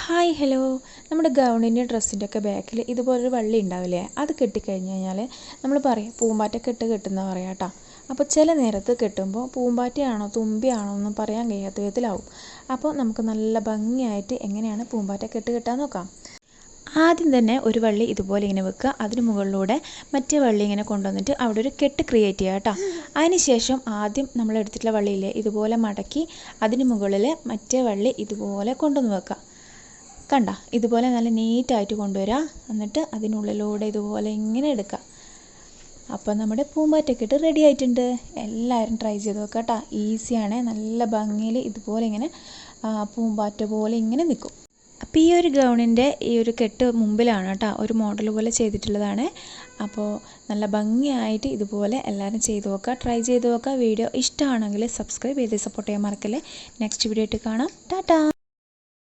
Hi hello. നമ്മുടെ ഗൗണിൻ്റെ ഡ്രസ്സിൻ്റെ ബാക്കിൽ ഇതുപോലൊരു വള്ളി ഉണ്ടാവില്ലേ, അത് കെട്ടിക്കഴിഞ്ഞ് കഴിഞ്ഞാൽ നമ്മൾ പറയും പൂമ്പാറ്റ കെട്ടുന്ന പറയാം കേട്ടോ. അപ്പോൾ ചില നേരത്ത് കെട്ടുമ്പോൾ പൂമ്പാറ്റയാണോ തുമ്പിയാണോ എന്ന് പറയാൻ കഴിയാത്ത വിധത്തിലാവും. അപ്പോൾ നമുക്ക് നല്ല ഭംഗിയായിട്ട് എങ്ങനെയാണ് പൂമ്പാറ്റ കെട്ടാൻ നോക്കാം. ആദ്യം തന്നെ ഒരു വള്ളി ഇതുപോലെ ഇങ്ങനെ വെക്കുക, അതിന് മുകളിലൂടെ മറ്റേ വള്ളി ഇങ്ങനെ കൊണ്ടുവന്നിട്ട് അവിടെ ഒരു കെട്ട് ക്രിയേറ്റ് ചെയ്യുക കേട്ടോ. അതിന് ശേഷം ആദ്യം നമ്മൾ എടുത്തിട്ടുള്ള വള്ളിയില്ലേ ഇതുപോലെ മടക്കി അതിന് മുകളിൽ മറ്റേ വള്ളി ഇതുപോലെ കൊണ്ടുവന്ന് വെക്കുക. കണ്ട, ഇതുപോലെ നല്ല നീറ്റായിട്ട് കൊണ്ടുവരിക. എന്നിട്ട് അതിനുള്ളിലൂടെ ഇതുപോലെ ഇങ്ങനെ എടുക്കുക. അപ്പോൾ നമ്മുടെ പൂമ്പാറ്റക്കെട്ട് റെഡി ആയിട്ടുണ്ട്. എല്ലാവരും ട്രൈ ചെയ്ത് നോക്കുക കേട്ടോ. ഈസിയാണ്, നല്ല ഭംഗിയിൽ ഇതുപോലെ ഇങ്ങനെ പൂമ്പാറ്റ പോലെ ഇങ്ങനെ നിൽക്കും. അപ്പോൾ ഈ ഒരു ഗൗണിൻ്റെ ഈ ഒരു കെട്ട് മുമ്പിലാണ് കേട്ടോ ഒരു മോഡൽ പോലെ ചെയ്തിട്ടുള്ളതാണ്. അപ്പോൾ നല്ല ഭംഗിയായിട്ട് ഇതുപോലെ എല്ലാവരും ചെയ്ത് നോക്കുക, ട്രൈ ചെയ്ത് നോക്കുക. വീഡിയോ ഇഷ്ടമാണെങ്കിൽ സബ്സ്ക്രൈബ് ചെയ്ത് സപ്പോർട്ട് ചെയ്യാൻ മറക്കല്ലേ. നെക്സ്റ്റ് വീഡിയോ ആയിട്ട് കാണാം. ടാറ്റാ.